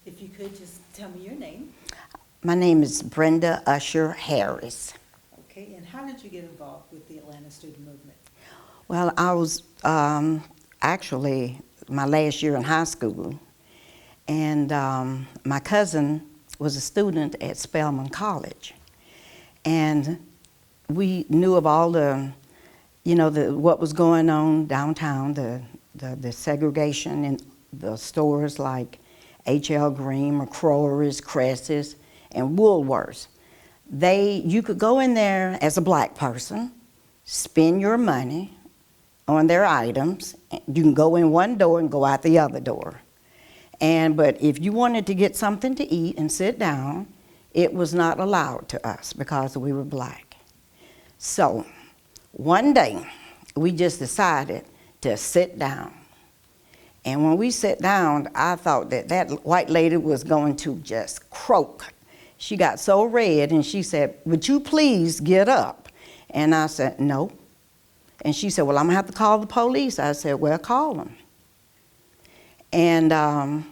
If you could just tell me your name. My name is Brenda Harris. Okay, and how did you get involved with the Atlanta student movement? Well, I was actually my last year in high school, and my cousin was a student at Spelman College, and we knew of all the, what was going on downtown, the segregation in the stores like H.L. Green, McCrory's, Cress's, and Woolworths. You could go in there as a black person, spend your money on their items. You can go in one door and go out the other door. But if you wanted to get something to eat and sit down, it was not allowed to us because we were black. So one day, we just decided to sit down. And when we sat down, I thought that white lady was going to just croak. She got so red and she said, "Would you please get up?" And I said, "No." And she said, "Well, I'm gonna have to call the police." I said, "Well, call them." And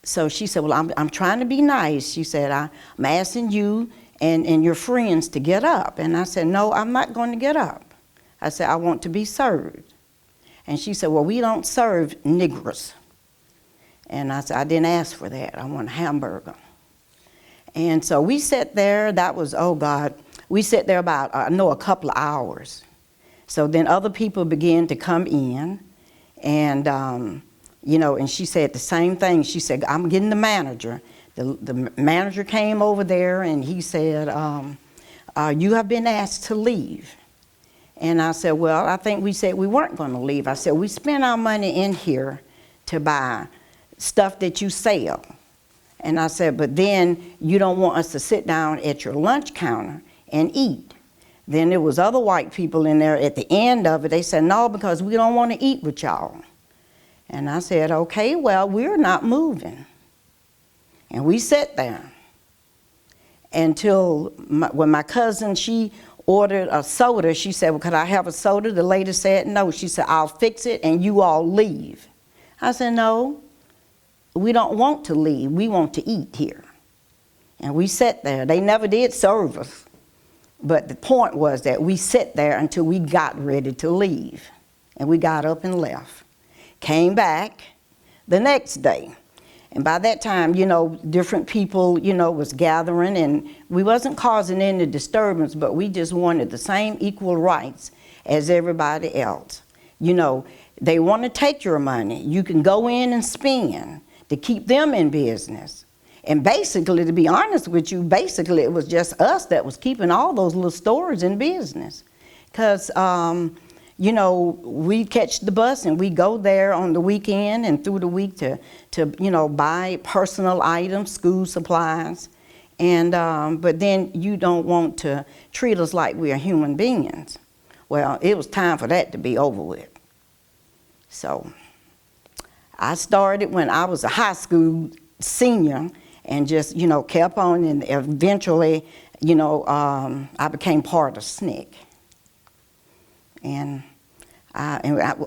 so she said, "Well, I'm trying to be nice." She said, "I'm asking you and your friends to get up." And I said, "No, I'm not going to get up." I said, "I want to be served." And she said, "Well, we don't serve niggers." And I said, "I didn't ask for that. I want a hamburger." And so we sat there. That was, oh God, we sat there about, a couple of hours. So then other people began to come in, and, and she said the same thing. She said, "I'm getting the manager." The manager came over there, and he said, "You have been asked to leave." And I said, "Well, I think we said we weren't going to leave." I said, "We spend our money in here to buy stuff that you sell." And I said, "But then you don't want us to sit down at your lunch counter and eat." Then there was other white people in there at the end of it. They said, "No, because we don't want to eat with y'all." And I said, "Okay, well, we're not moving." And we sat there until when my cousin, she ordered a soda. She said, "Well, could I have a soda?" The lady said no. She said, "I'll fix it and you all leave." I said, "No, we don't want to leave. We want to eat here." And we sat there. They never did serve us. But the point was that we sat there until we got ready to leave. And we got up and left. Came back the next day. And by that time, different people, was gathering, and we wasn't causing any disturbance, but we just wanted the same equal rights as everybody else. They want to take your money. You can go in and spend to keep them in business. And basically, to be honest with you, it was just us that was keeping all those little stores in business. Because, we catch the bus and we go there on the weekend and through the week to buy personal items, school supplies. And, but then you don't want to treat us like we are human beings. Well, it was time for that to be over with. So I started when I was a high school senior and just, kept on, and eventually, I became part of SNCC. And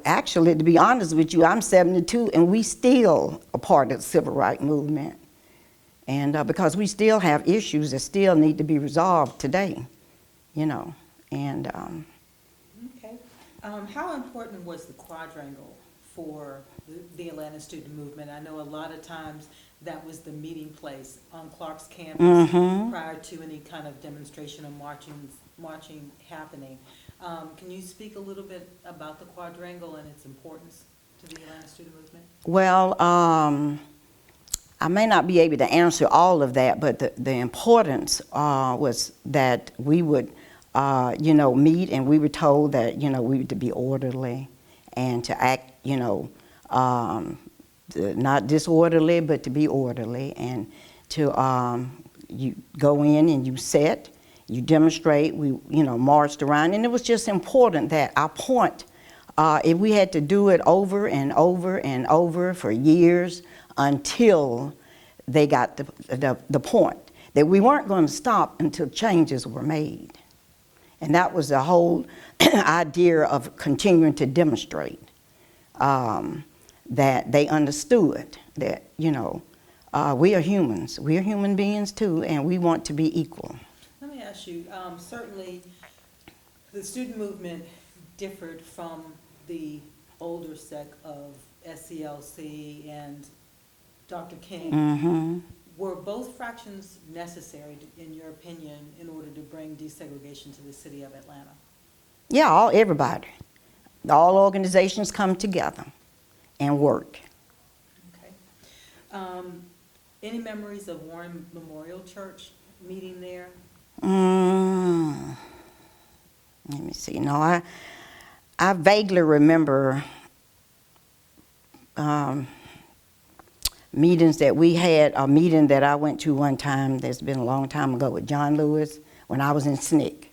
actually, to be honest with you, I'm 72, and we still a part of the civil rights movement. And because we still have issues that still need to be resolved today, And Okay. How important was the Quadrangle for the Atlanta student movement? I know a lot of times that was the meeting place on Clark's campus prior to any kind of demonstration or marching happening. Can you speak a little bit about the Quadrangle and its importance to the Atlanta student movement? Well, I may not be able to answer all of that, but the importance was that we would, meet, and we were told that, we were to be orderly and to act, not disorderly, but to be orderly, and to you go in and you sit, you demonstrate. We marched around, and it was just important that our point, if we had to do it over and over and over for years until they got the point, that we weren't going to stop until changes were made. And that was the whole idea of continuing to demonstrate. that they understood that, we are humans. We are human beings too, and we want to be equal. Let me ask you, certainly the student movement differed from the older sect of SCLC and Dr. King. Mm-hmm. Were both fractions necessary, in your opinion, in order to bring desegregation to the city of Atlanta? Yeah, everybody. All organizations come together and work. Okay. Any memories of Warren Memorial Church meeting there? Let me see. No, I vaguely remember meetings that we had. A meeting that I went to one time that's been a long time ago with John Lewis when I was in SNCC.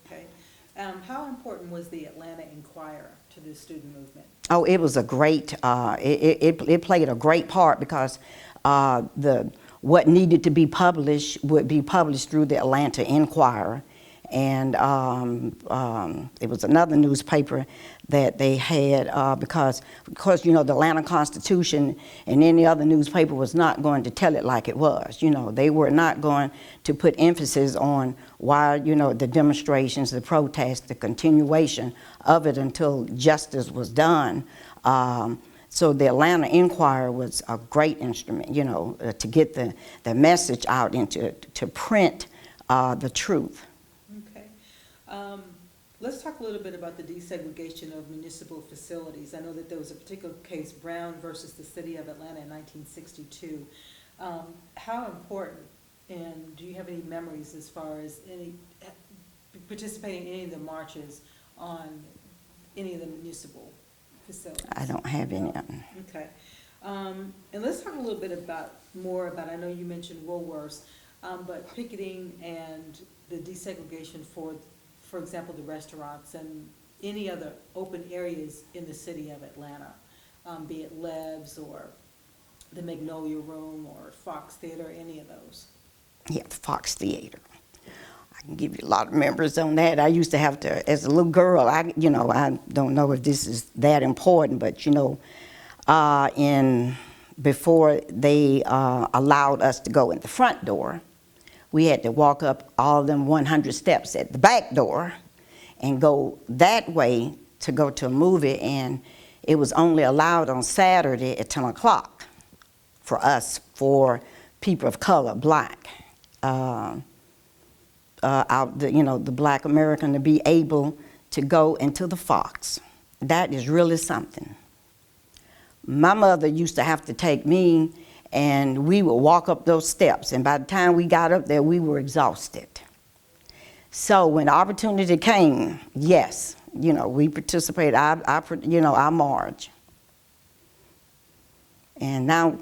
Okay. How important was the Atlanta Inquirer to the student movement? Oh, it was a great, it played a great part because what needed to be published would be published through the Atlanta Inquirer. And it was another newspaper that they had because, of course, the Atlanta Constitution and any other newspaper was not going to tell it like it was. They were not going to put emphasis on why, the demonstrations, the protests, the continuation of it until justice was done. So the Atlanta Inquirer was a great instrument, to get the message out and to print the truth. Let's talk a little bit about the desegregation of municipal facilities. I know that there was a particular case, Brown versus the City of Atlanta in 1962. How important, and do you have any memories as far as participating in any of the marches on any of the municipal facilities? I don't have any of them. Okay. And let's talk a little bit more about, I know you mentioned Woolworths, but picketing and the desegregation for example, the restaurants and any other open areas in the city of Atlanta, be it Leb's or the Magnolia Room or Fox Theater, any of those. Yeah, the Fox Theater. I can give you a lot of memories on that. I used to have to, as a little girl, I don't know if this is that important, but before they allowed us to go in the front door, we had to walk up all them 100 steps at the back door and go that way to go to a movie, and it was only allowed on Saturday at 10 o'clock for us, for people of color, black, the black American, to be able to go into the Fox. That is really something. My mother used to have to take me, and we would walk up those steps, and by the time we got up there, we were exhausted. So when the opportunity came, yes, we participated. I march. And now,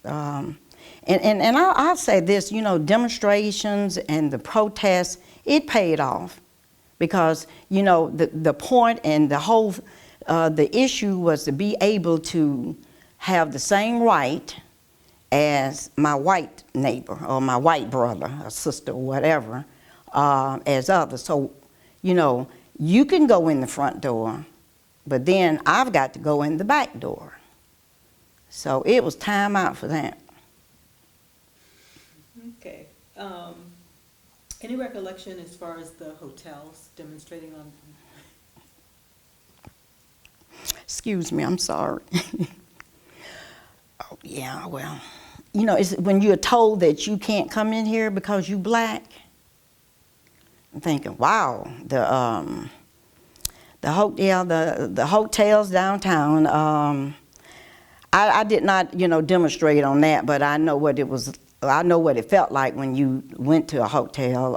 and I'll say this, demonstrations and the protests, it paid off, because the point and the whole the issue was to be able to have the same right as my white neighbor or my white brother or sister or whatever, as others. So, you can go in the front door, but then I've got to go in the back door. So it was time out for that. Okay. Any recollection as far as the hotels demonstrating on? Excuse me, I'm sorry. Oh, yeah, well, it's when you're told that you can't come in here because you black. I'm thinking, wow, the hotels downtown. I did not, demonstrate on that, but I know what it was. I know what it felt like when you went to a hotel,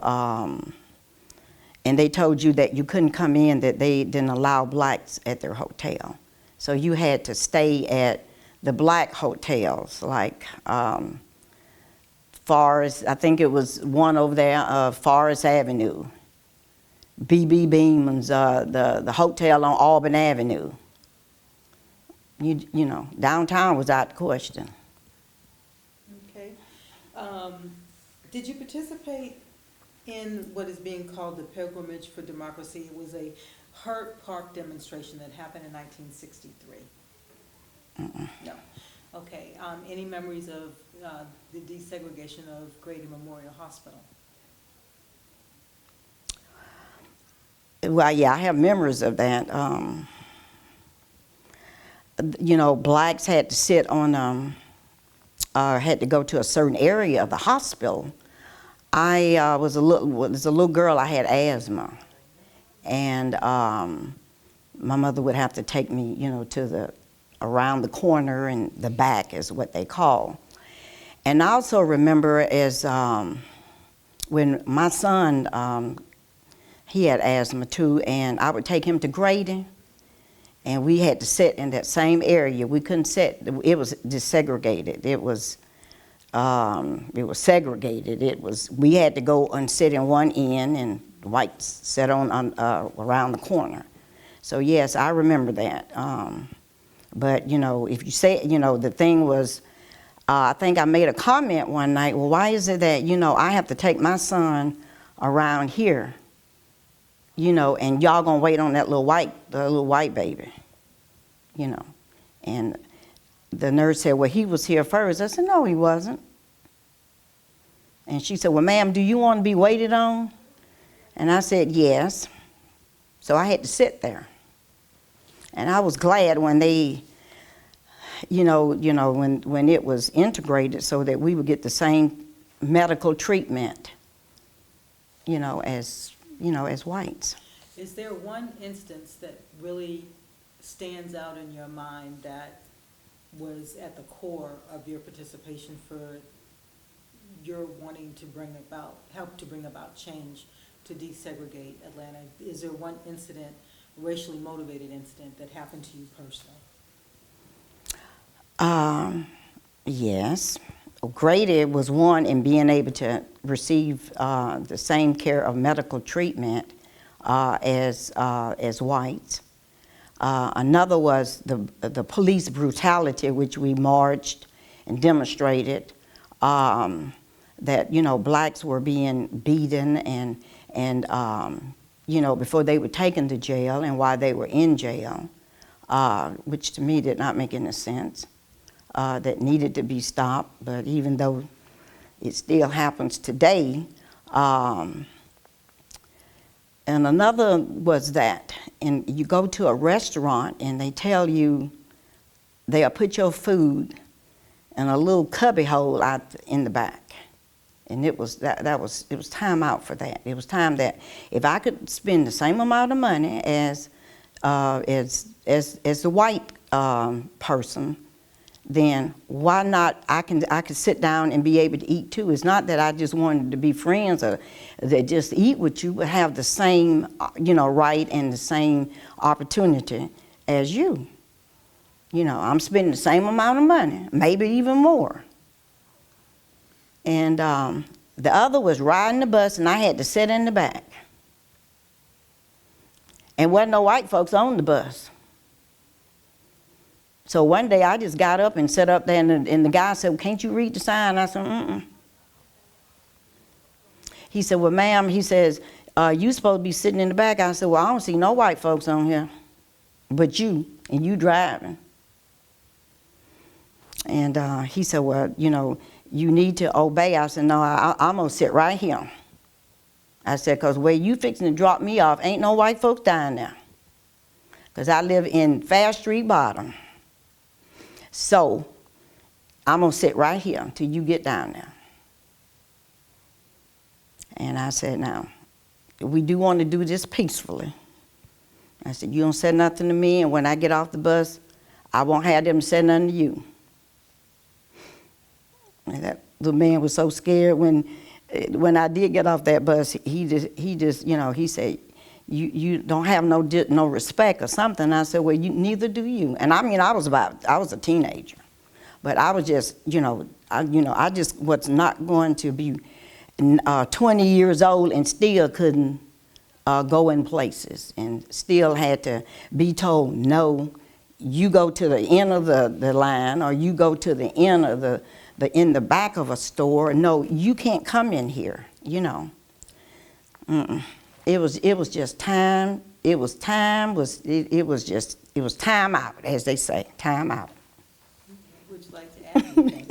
and they told you that you couldn't come in, that they didn't allow blacks at their hotel. So you had to stay at the black hotels, like Forest, I think it was one over there, Forest Avenue, B.B. Beeman's, the hotel on Auburn Avenue. Downtown was out the question. Okay. Did you participate in what is being called the Pilgrimage for Democracy? It was a Hurt Park demonstration that happened in 1963? No. Okay. Any memories of the desegregation of Grady Memorial Hospital? Well, yeah, I have memories of that. You know, blacks had to sit on, had to go to a certain area of the hospital. I was a little girl. I had asthma, and my mother would have to take me, you know, to around the corner and the back is what they call. And I also remember as when my son, he had asthma too, and I would take him to Grady, and we had to sit in that same area. We couldn't sit. It was desegregated. It was segregated. We had to go and sit in one end, and the whites sat on around the corner. So yes, I remember that. But you know, if you say, you know, the thing was, I think I made a comment one night. Well, why is it that, you know, I have to take my son around here, you know, and y'all gonna wait on that little white baby, you know? And the nurse said, well, he was here first. I said, no, he wasn't. And she said, well, ma'am, do you want to be waited on? And I said, yes. So I had to sit there. And I was glad when they, when it was integrated so that we would get the same medical treatment, as whites. Is there one instance that really stands out in your mind that was at the core of your participation for your wanting to help to bring about change to desegregate Atlanta? Is there one incident, racially motivated incident, that happened to you personally? Yes. Grady was one in being able to receive the same care of medical treatment as whites. Another was the police brutality, which we marched and demonstrated, that blacks were being beaten and before they were taken to jail and while they were in jail, which to me did not make any sense. That needed to be stopped, but even though it still happens today. And another was that, and you go to a restaurant and they tell you they'll put your food in a little cubby hole out in the back. And it was time out for that. It was time that if I could spend the same amount of money as the white person, then why not? I could sit down and be able to eat too. It's not that I just wanted to be friends or that just eat with you, but have the same, right and the same opportunity as you. I'm spending the same amount of money, maybe even more. And the other was riding the bus, and I had to sit in the back. And wasn't no white folks on the bus. So one day I just got up and sat up there, and the guy said, well, can't you read the sign? I said, mm-mm. He said, well, ma'am, he says, you supposed to be sitting in the back. I said, well, I don't see no white folks on here but you, and you driving. And he said, well, you need to obey. I said, no, I'm going to sit right here. I said, because where you fixing to drop me off, ain't no white folks down there. Because I live in Fast Street Bottom. So I'm going to sit right here until you get down there. And I said, now, we do want to do this peacefully. I said, you don't say nothing to me, and when I get off the bus, I won't have them say nothing to you. And that little man was so scared when I did get off that bus. He just he said, you don't have no respect or something. I said, well, neither do you. And I mean, I was a teenager, but I was just, I just was not going to be 20 years old and still couldn't go in places and still had to be told, no, you go to the end of the line, or you go to the end of in the back of a store. No, you can't come in here, Mm-mm. It was just time. it was time out, as they say, time out. Would you like to add anything?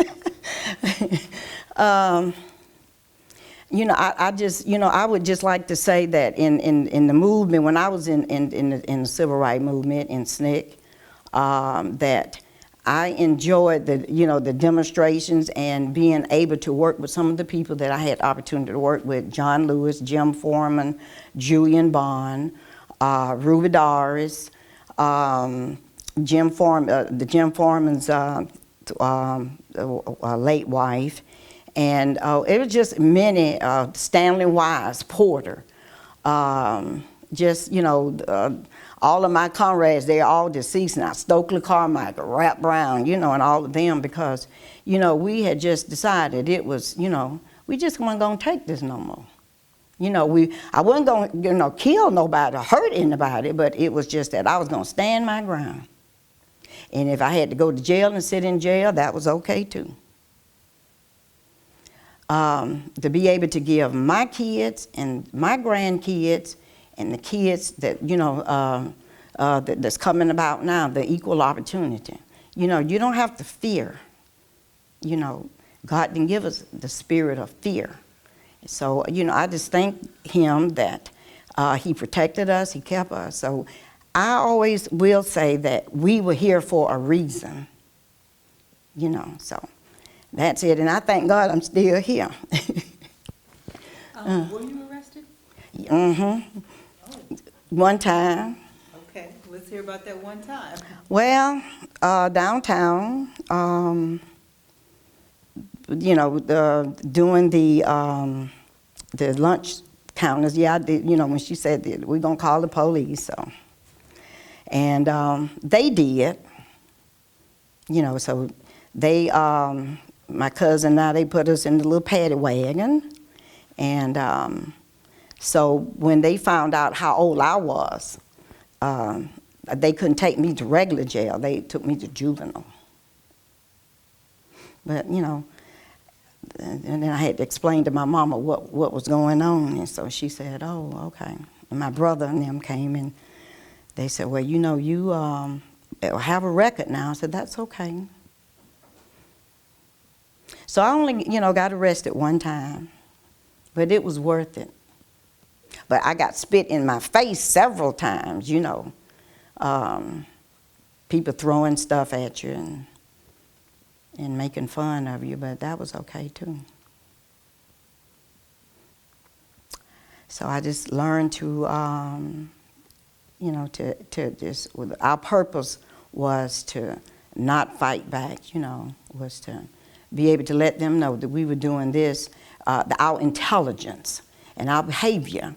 You know, I just, you know, I would just like to say that in the movement, when I was in the civil rights movement in SNCC, that I enjoyed the demonstrations and being able to work with some of the people that I had the opportunity to work with: John Lewis, Jim Foreman, Julian Bond, Ruby Doris, Jim Foreman's late wife, and it was just many, Stanley Wise, Porter, just, you know, all of my comrades, they're all deceased now. Stokely Carmichael, Rap Brown, you know, and all of them, because, you know, we had just decided it was, you know, we just weren't going to take this no more. You know, I wasn't going to, you know, kill nobody or hurt anybody, but it was just that I was going to stand my ground. And if I had to go to jail and sit in jail, that was okay too. To be able to give my kids and my grandkids and the kids that, you know, that's coming about now, the equal opportunity. You know, you don't have to fear. You know, God didn't give us the spirit of fear. So, you know, I just thank him that he protected us, he kept us. So I always will say that we were here for a reason. You know, so that's it. And I thank God I'm still here. Were you arrested? Mm-hmm. Oh. One time. Okay, let's hear about that one time. Well, downtown, you know, doing the lunch counters. Yeah, I did, you know, when she said that we're going to call the police. So. And they did, you know, so they, my cousin now, they put us in the little paddy wagon. And so when they found out how old I was, they couldn't take me to regular jail. They took me to juvenile. But, you know, and then I had to explain to my mama what was going on. And so she said, oh, okay. And my brother and them came and they said, well, you know, you have a record now. I said, that's okay. So I only, you know, got arrested one time, but it was worth it. But I got spit in my face several times, you know. People throwing stuff at you and making fun of you, but that was okay too. So I just learned to, you know, to just, our purpose was to not fight back, you know, was to be able to let them know that we were doing this, our intelligence and our behavior